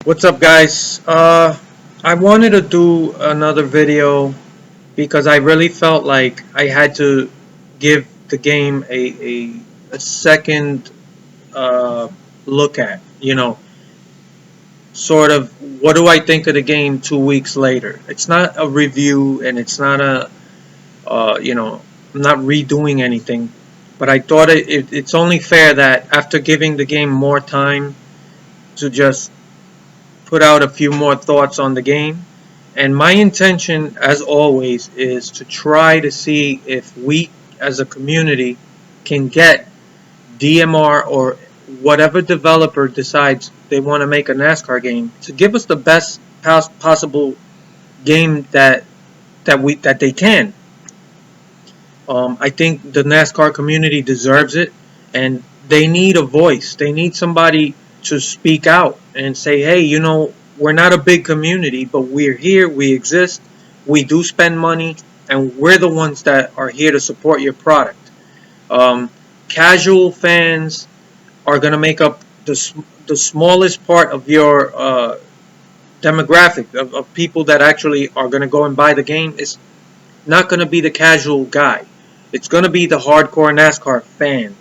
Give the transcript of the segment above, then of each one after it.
What's up, guys? I wanted to do another video because I really felt like I had to give the game a second look at. Sort of what do I think of the game 2 weeks later. It's not a review and it's not I'm not redoing anything. But I thought it's only fair that after giving the game more time to just put out a few more thoughts on the game. And my intention, as always, is to try to see if we, as a community, can get DMR or whatever developer decides they want to make a NASCAR game to give us the best possible game that they can. I think the NASCAR community deserves it, and they need a voice. They need somebody to speak out and say, hey, we're not a big community, but we're here, we exist, we do spend money, and we're the ones that are here to support your product. Um, Casual fans are going to make up the smallest part of your demographic of people that actually are going to go and buy the game. It's not going to be the casual guy. It's going to be the hardcore NASCAR fan.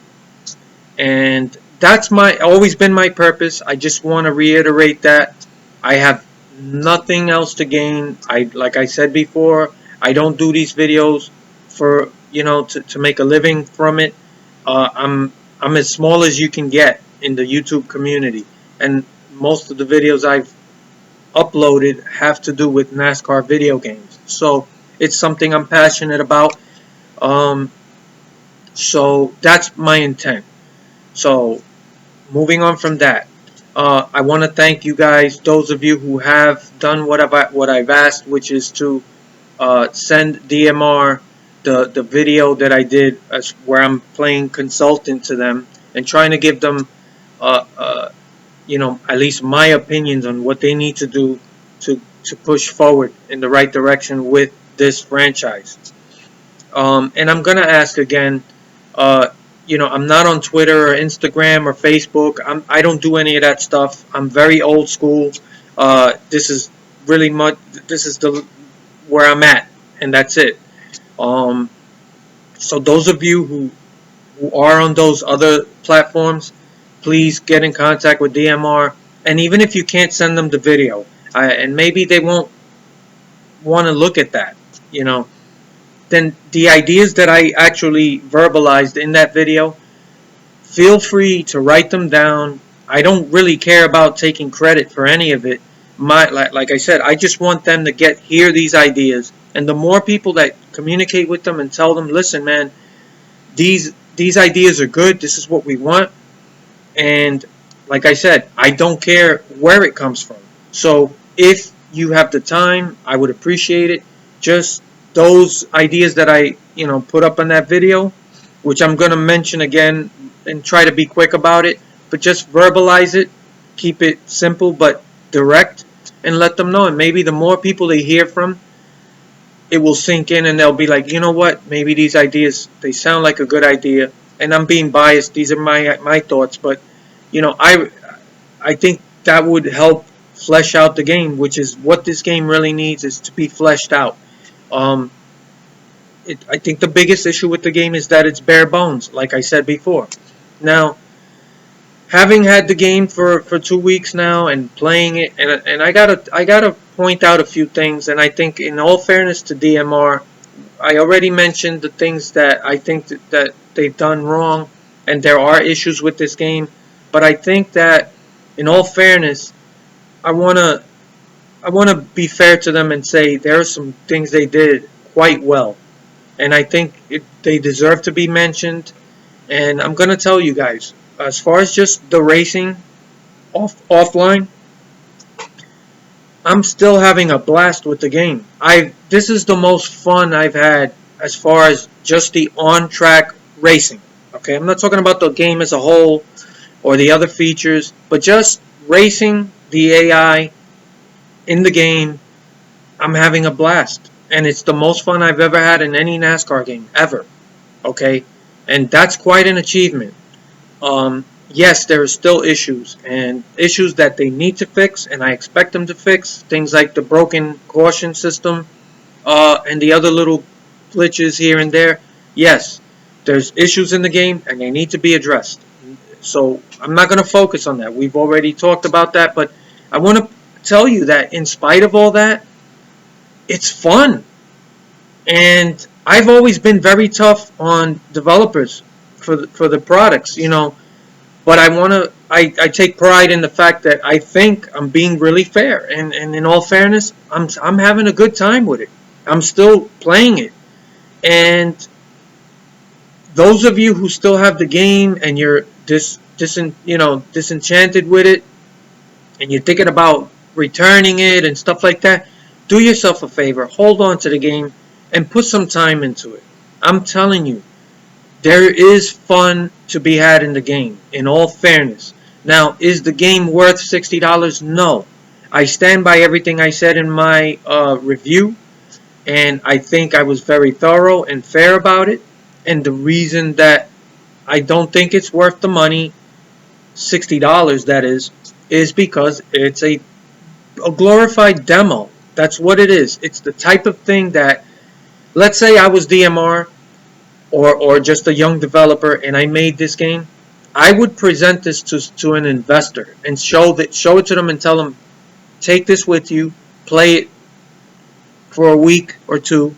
And that's always been my purpose. I just want to reiterate that I have nothing else to gain. Like I said before, I don't do these videos for to make a living from it. I'm as small as you can get in the YouTube community, and most of the videos I've uploaded have to do with NASCAR video games. So it's something I'm passionate about. Um, so that's my intent. So moving on from that, I want to thank you guys, those of you who have done what I've asked, which is to send DMR the video that I did where I'm playing consultant to them and trying to give them at least my opinions on what they need to do to push forward in the right direction with this franchise. And I'm gonna ask again. I'm not on Twitter or Instagram or Facebook. I don't do any of that stuff. I'm very old school. This is really much. This is the where I'm at, and that's it. Um, so those of you who are on those other platforms, please get in contact with DMR. And even if you can't send them the video, and maybe they won't want to look at that, then the ideas that I actually verbalized in that video, feel free to write them down. I don't really care about taking credit for any of it. Like I said, I just want them to hear these ideas, and the more people that communicate with them and tell them, listen, man, these ideas are good. This is what we want, and like I said, I don't care where it comes from. So if you have the time, I would appreciate it. Just those ideas that I put up on that video, which I'm going to mention again and try to be quick about it, but just verbalize it, keep it simple but direct, and let them know. And maybe the more people they hear from, it will sink in and they'll be like, you know what, maybe these ideas, they sound like a good idea. And I'm being biased, these are my thoughts, but I think that would help flesh out the game, which is what this game really needs, is to be fleshed out. I think the biggest issue with the game is that it's bare bones, like I said before. Now, having had the game for 2 weeks now and playing it, and I gotta point out a few things. And I think, in all fairness to DMR, I already mentioned the things that I think that they've done wrong, and there are issues with this game. But I think that, in all fairness, I wanna be fair to them and say there are some things they did quite well, and I think they deserve to be mentioned. And I'm gonna tell you guys, as far as just the racing offline, I'm still having a blast with the game. This is the most fun I've had as far as just the on-track racing. Okay, I'm not talking about the game as a whole or the other features, but just racing, the AI in the game. I'm having a blast, and it's the most fun I've ever had in any NASCAR game ever. Okay, and that's quite an achievement. yes, there are still issues and issues that they need to fix, and I expect them to fix. Things like the broken caution system, and the other little glitches here and there. Yes, there's issues in the game, and they need to be addressed. So I'm not going to focus on that. We've already talked about that, but I want to tell you that in spite of all that, it's fun. And I've always been very tough on developers for the products, but I take pride in the fact that I think I'm being really fair, and in all fairness, I'm having a good time with it. I'm still playing it, and those of you who still have the game and you're disenchanted with it, and you're thinking about returning it and stuff like that, do yourself a favor, hold on to the game and put some time into it. I'm telling you, there is fun to be had in the game, in all fairness. Now, is the game worth $60? No. I stand by everything I said in my review, and I think I was very thorough and fair about it. And the reason that I don't think it's worth the money, $60 that is because it's a glorified demo. That's what it is. It's the type of thing that, let's say I was DMR or just a young developer and I made this game, I would present this to an investor and show it to them and tell them, take this with you, play it for a week or two,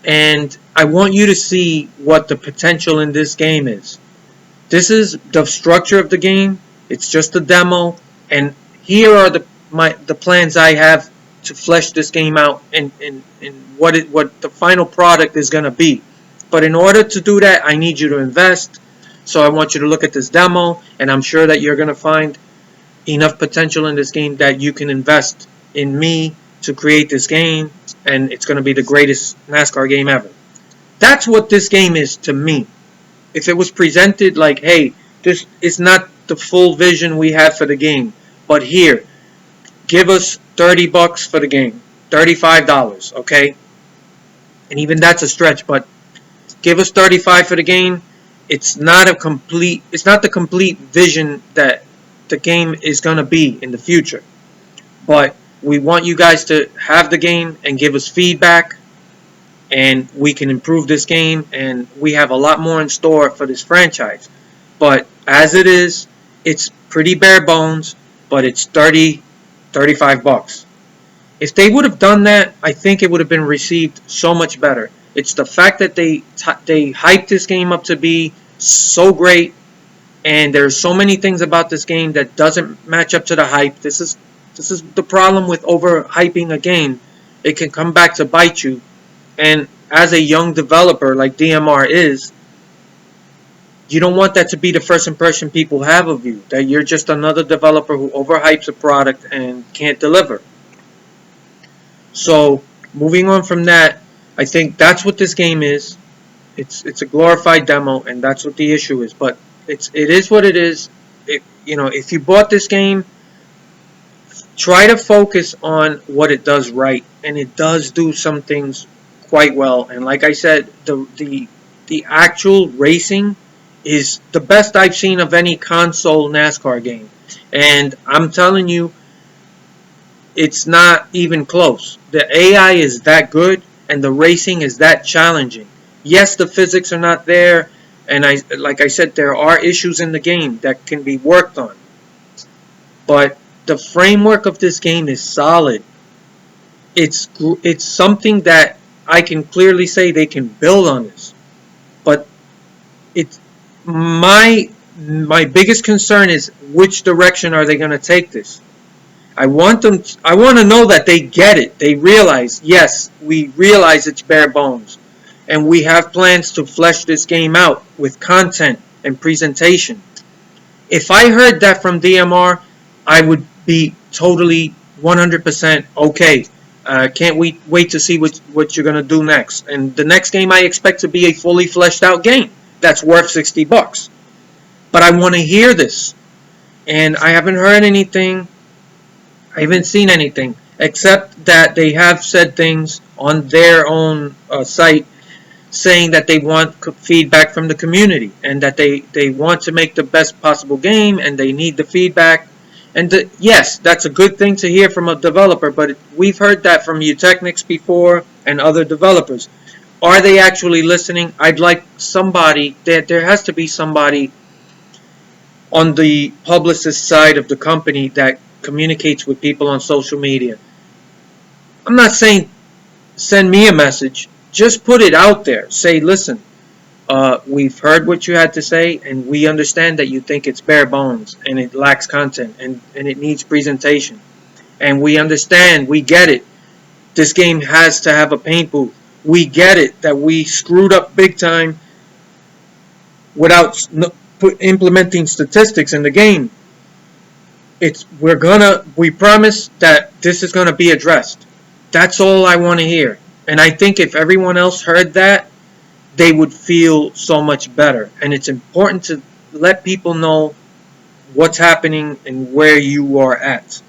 and I want you to see what the potential in this game is. This is the structure of the game. It's just a demo, and here are the plans I have to flesh this game out and what the final product is going to be. But in order to do that, I need you to invest. So I want you to look at this demo, and I'm sure that you're going to find enough potential in this game that you can invest in me to create this game, and it's going to be the greatest NASCAR game ever. That's what this game is to me. If it was presented like, hey, this is not the full vision we had for the game, but here, give us $30 for the game, $35, okay? And even that's a stretch, but give us $35 for the game. It's not the complete vision that the game is going to be in the future. But we want you guys to have the game and give us feedback, and we can improve this game, and we have a lot more in store for this franchise. But as it is, it's pretty bare bones, but it's $35. If they would have done that, I think it would have been received so much better. It's the fact that they hyped this game up to be so great, and there's so many things about this game that doesn't match up to the hype. This is the problem with overhyping a game. It can come back to bite you. And as a young developer like DMR is, you don't want that to be the first impression people have of you, that you're just another developer who overhypes a product and can't deliver. So, moving on from that, I think that's what this game is. It's a glorified demo, and that's what the issue is. But it is what it is. If you bought this game, try to focus on what it does right, and it does do some things quite well. And like I said, the actual racing is the best I've seen of any console NASCAR game, and I'm telling you, it's not even close. The AI is that good, and the racing is that challenging. Yes, the physics are not there, and like I said, there are issues in the game that can be worked on. But the framework of this game is solid. It's something that I can clearly say they can build on this. But it's my biggest concern is which direction are they going to take this? I want to know that they get it. They realize, yes, we realize it's bare bones. And we have plans to flesh this game out with content and presentation. If I heard that from DMR, I would be totally 100% okay. Can't wait to see what you're going to do next. And the next game I expect to be a fully fleshed out game that's worth $60. But I want to hear this. And I haven't heard anything. I haven't seen anything, except that they have said things on their own site saying that they want feedback from the community and that they want to make the best possible game and they need the feedback. And yes, that's a good thing to hear from a developer, but we've heard that from Utechnics before and other developers. Are they actually listening? I'd like somebody, there has to be somebody on the publicist side of the company that communicates with people on social media. I'm not saying send me a message. Just put it out there. Say, listen, we've heard what you had to say, and we understand that you think it's bare bones and it lacks content and it needs presentation. And we understand, we get it. This game has to have a paint booth. We get it that we screwed up big time without implementing statistics in the game. We promise that this is gonna be addressed. That's all I want to hear. And I think if everyone else heard that, they would feel so much better. And it's important to let people know what's happening and where you are at.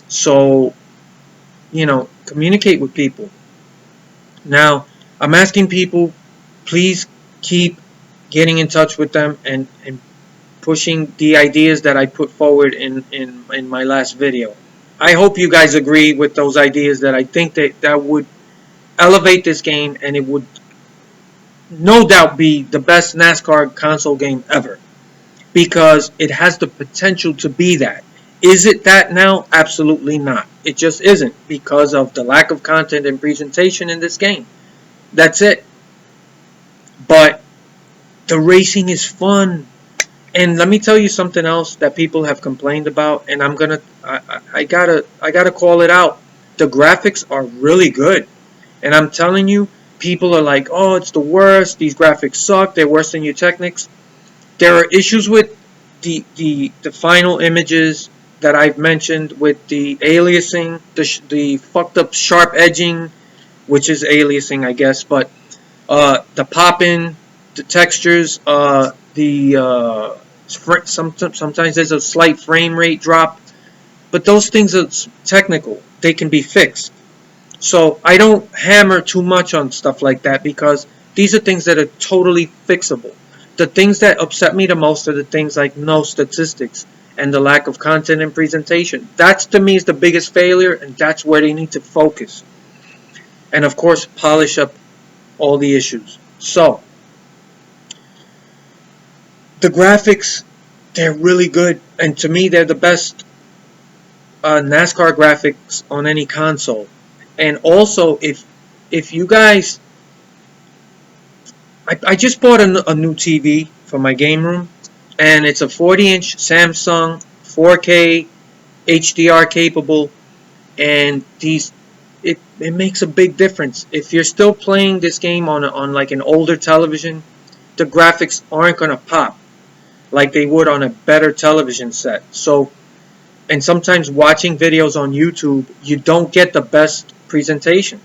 So, communicate with people. Now, I'm asking people, please keep getting in touch with them and pushing the ideas that I put forward in my last video. I hope you guys agree with those ideas that I think that would elevate this game, and it would no doubt be the best NASCAR console game ever, because it has the potential to be that. Is it that now? Absolutely not. It just isn't, because of the lack of content and presentation in this game. That's it. But the racing is fun. And let me tell you something else that people have complained about, and I gotta call it out. The graphics are really good, and I'm telling you, people are like, "Oh, it's the worst. These graphics suck. They're worse than Utechnics." There are issues with the final images that I've mentioned, with the aliasing, the fucked up sharp edging, which is aliasing, I guess, but the pop-in, the textures, sometimes there's a slight frame rate drop, but those things are technical. They can be fixed. So I don't hammer too much on stuff like that, because these are things that are totally fixable. The things that upset me the most are the things like no statistics and the lack of content and presentation. That's, to me, is the biggest failure, and that's where they need to focus. And of course, polish up all the issues. So, the graphics, they're really good, and to me, they're the best NASCAR graphics on any console. And also, if you guys, I just bought a new TV for my game room, and it's a 40-inch Samsung 4K HDR capable, and it makes a big difference. If you're still playing this game on like an older television, the graphics aren't gonna pop like they would on a better television set. So, and sometimes watching videos on YouTube, you don't get the best presentation.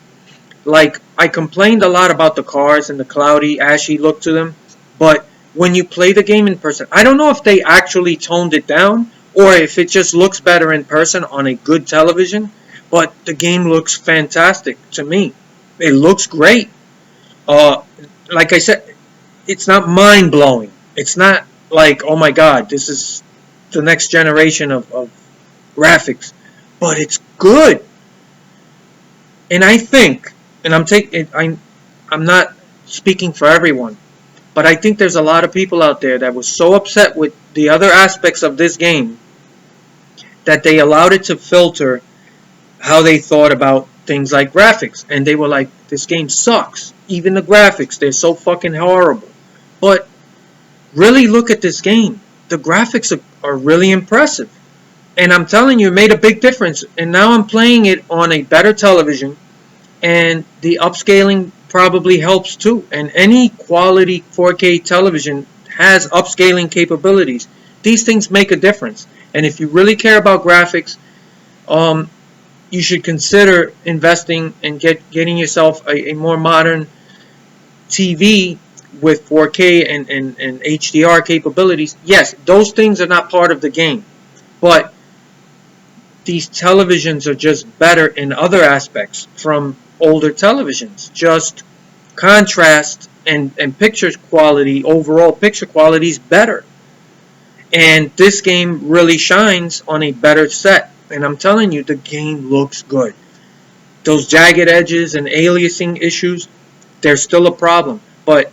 Like, I complained a lot about the cars and the cloudy, ashy look to them, but when you play the game in person, I don't know if they actually toned it down or if it just looks better in person on a good television, but the game looks fantastic to me. It looks great. Like I said, it's not mind-blowing. It's not like, oh my god, this is the next generation of graphics, but it's good. And I think, and I'm not speaking for everyone, but I think there's a lot of people out there that was so upset with the other aspects of this game that they allowed it to filter how they thought about things like graphics. And they were like, this game sucks. Even the graphics, they're so fucking horrible. But really look at this game. The graphics are really impressive. And I'm telling you, it made a big difference. And now I'm playing it on a better television, and the upscaling probably helps too. And any quality 4K television has upscaling capabilities. These things make a difference. And if you really care about graphics, you should consider investing and getting yourself a more modern TV with 4K and HDR capabilities. Yes, those things are not part of the game, but these televisions are just better in other aspects from older televisions. Just contrast and picture quality, overall picture quality is better. And this game really shines on a better set. And I'm telling you, the game looks good. Those jagged edges and aliasing issues, they're still a problem. But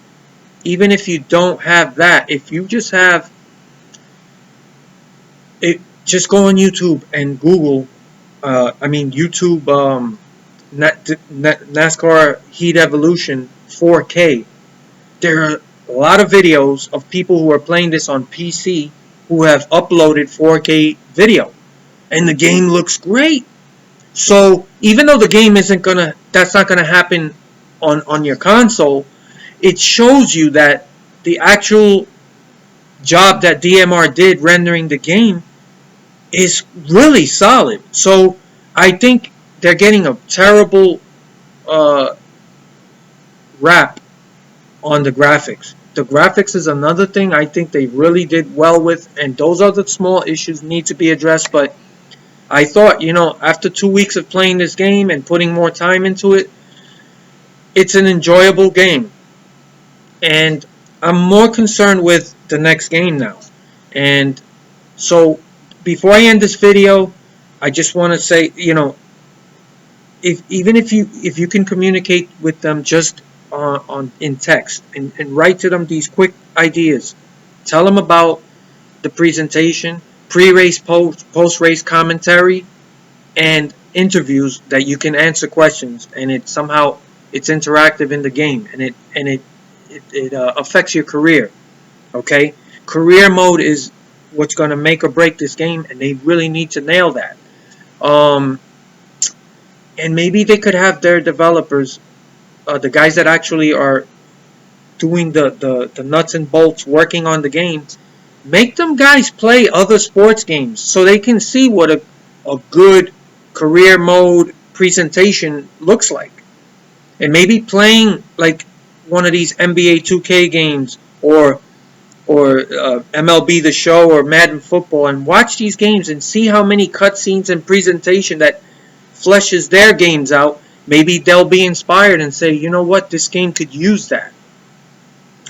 even if you don't have that, if you just have it, just go on YouTube and Google. YouTube NASCAR Heat Evolution 4K. There are a lot of videos of people who are playing this on PC who have uploaded 4K video, and the game looks great. So even though the game that's not gonna happen on your console, it shows you that the actual job that DMR did rendering the game is really solid. So I think they're getting a terrible rap on the graphics. The graphics is another thing I think they really did well with, and those are the small issues need to be addressed. But I thought, after 2 weeks of playing this game and putting more time into it, it's an enjoyable game. And I'm more concerned with the next game now. And so before I end this video, I just want to say, if you can communicate with them just in text and write to them these quick ideas, tell them about the presentation, pre-race, post-race commentary, and interviews that you can answer questions, and it's interactive in the game, and it affects your career. Okay, career mode is what's going to make or break this game, and they really need to nail that. And maybe they could have their developers, the guys that actually are doing the nuts and bolts working on the game, make them guys play other sports games so they can see what a good career mode presentation looks like. And maybe playing like one of these NBA 2K games or MLB The Show or Madden Football, and watch these games and see how many cutscenes and presentation that fleshes their games out. Maybe they'll be inspired and say, you know what, this game could use that.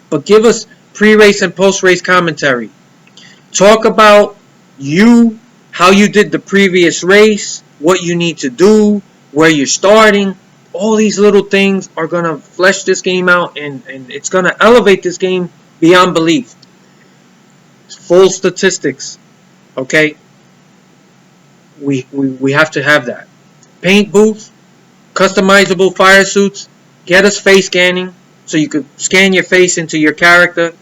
But give us pre-race and post-race commentary. Talk about how you did the previous race, what you need to do, where you're starting. All these little things are going to flesh this game out, and it's going to elevate this game beyond belief. Full statistics, okay? We have to have that. Paint booth, customizable fire suits, get us face scanning so you could scan your face into your character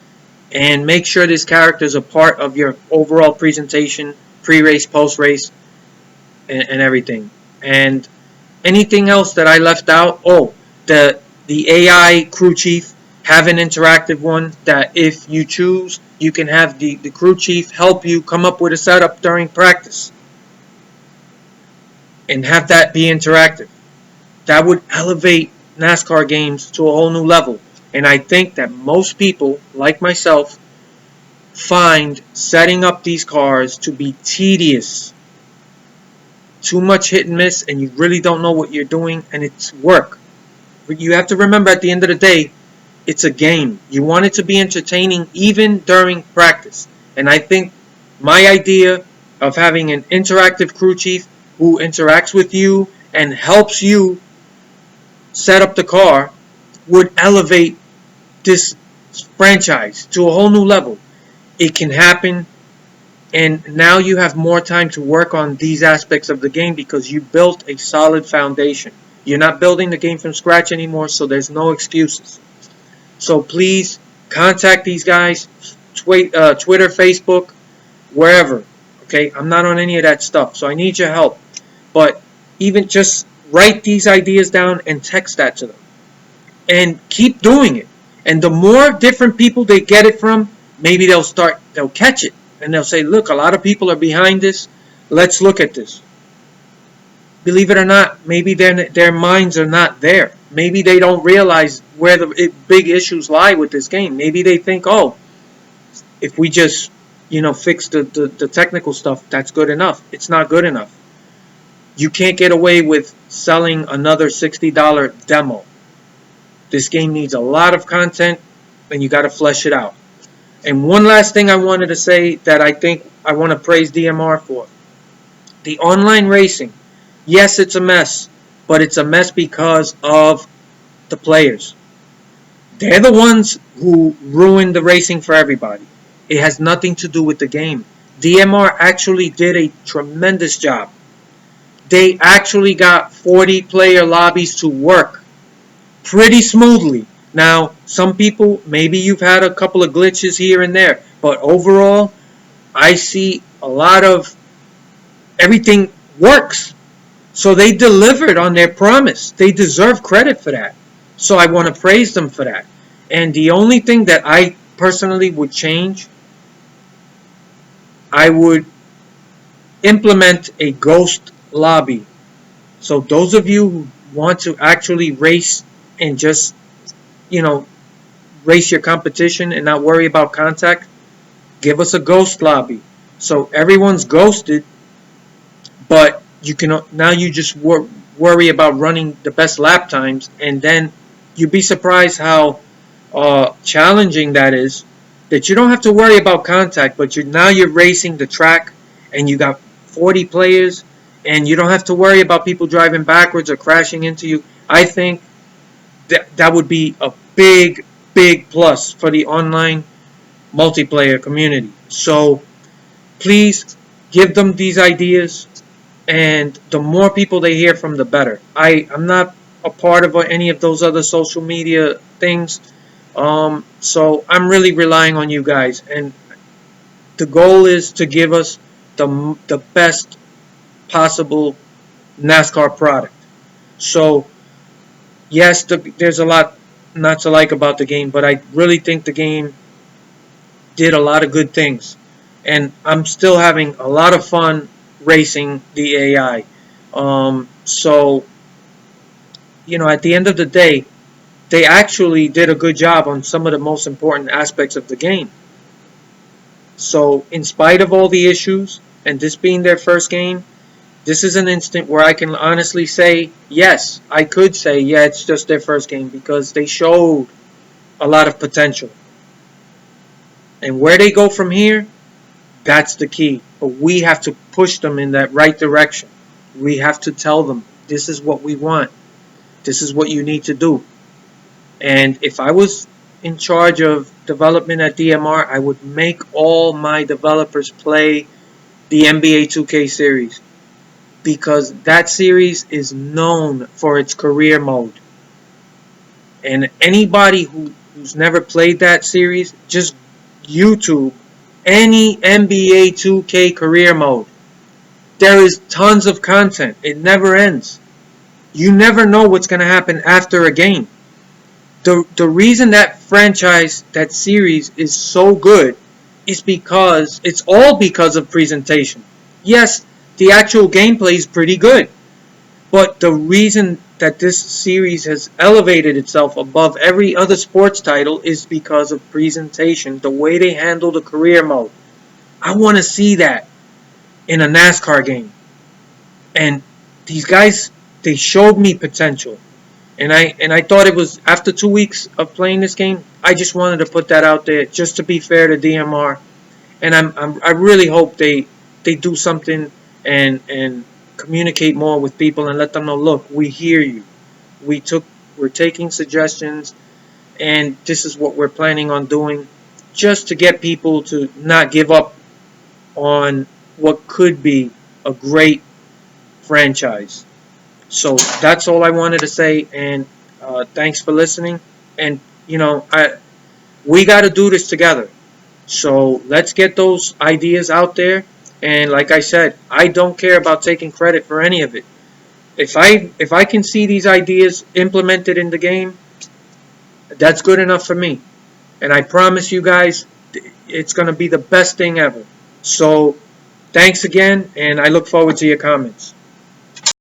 and make sure this character is a part of your overall presentation, pre-race, post-race, and everything. And anything else that I left out? Oh, the AI crew chief, have an interactive one that if you choose, you can have the crew chief help you come up with a setup during practice. And have that be interactive. That would elevate NASCAR games to a whole new level. And I think that most people, like myself, find setting up these cars to be tedious. Too much hit and miss, and you really don't know what you're doing, and it's work. But you have to remember, at the end of the day, it's a game. You want it to be entertaining even during practice. And I think my idea of having an interactive crew chief who interacts with you and helps you set up the car would elevate this franchise to a whole new level. It can happen, and now you have more time to work on these aspects of the game because you built a solid foundation. You're not building the game from scratch anymore, so there's no excuses. So please contact these guys, Twitter, Facebook, wherever. Okay, I'm not on any of that stuff, so I need your help. But even just write these ideas down and text that to them. And keep doing it. And the more different people they get it from, maybe they'll catch it. And they'll say, look, a lot of people are behind this. Let's look at this. Believe it or not, maybe their minds are not there. Maybe they don't realize where the big issues lie with this game. Maybe they think, oh, if we just, fix the technical stuff, that's good enough. It's not good enough. You can't get away with selling another $60 demo. This game needs a lot of content, and you got to flesh it out. And one last thing I wanted to say that I think I want to praise DMR for. The online racing, yes, it's a mess, but it's a mess because of the players. They're the ones who ruin the racing for everybody. It has nothing to do with the game. DMR actually did a tremendous job. They actually got 40 player lobbies to work pretty smoothly. Now, some people, maybe you've had a couple of glitches here and there, but overall, I see a lot of everything works. So they delivered on their promise. They deserve credit for that. So I want to praise them for that. And the only thing that I personally would change, I would implement a ghost lobby. So those of you who want to actually race and just, you know, race your competition and not worry about contact, give us a ghost lobby. So everyone's ghosted, but you can now you just worry about running the best lap times, and then you'd be surprised how challenging that is. That you don't have to worry about contact, but now you're racing the track, and you got 40 players, and you don't have to worry about people driving backwards or crashing into you. I think that would be a big plus for the online multiplayer community. So please give them these ideas, and the more people they hear from, the better. I'm not a part of any of those other social media things, so I'm really relying on you guys, and the goal is to give us the best possible NASCAR product. So yes, there's a lot not to like about the game, but I really think the game did a lot of good things, and I'm still having a lot of fun racing the AI. So at the end of the day, they actually did a good job on some of the most important aspects of the game. So in spite of all the issues, and this being their first game, this is an instant where I can honestly say, yes, I could say, yeah, it's just their first game, because they showed a lot of potential. And where they go from here, that's the key. But we have to push them in that right direction. We have to tell them, this is what we want. This is what you need to do. And if I was in charge of development at DMR, I would make all my developers play the NBA 2K series, because that series is known for its career mode. And anybody who's never played that series, just YouTube any NBA 2K career mode. There is tons of content. It never ends. You never know what's going to happen after a game. The reason that franchise, that series is so good is because it's all because of presentation. Yes, the actual gameplay is pretty good, but the reason that this series has elevated itself above every other sports title is because of presentation, the way they handle the career mode. I want to see that in a NASCAR game. And these guys, they showed me potential. And I thought it was, after 2 weeks of playing this game, I just wanted to put that out there just to be fair to DMR. And I really hope they do something and communicate more with people and let them know, look, we hear you. We're taking suggestions, and this is what we're planning on doing, just to get people to not give up on what could be a great franchise. So that's all I wanted to say, and thanks for listening. And we got to do this together. So let's get those ideas out there. And like I said, I don't care about taking credit for any of it. If I can see these ideas implemented in the game, that's good enough for me. And I promise you guys, it's going to be the best thing ever. So thanks again, and I look forward to your comments.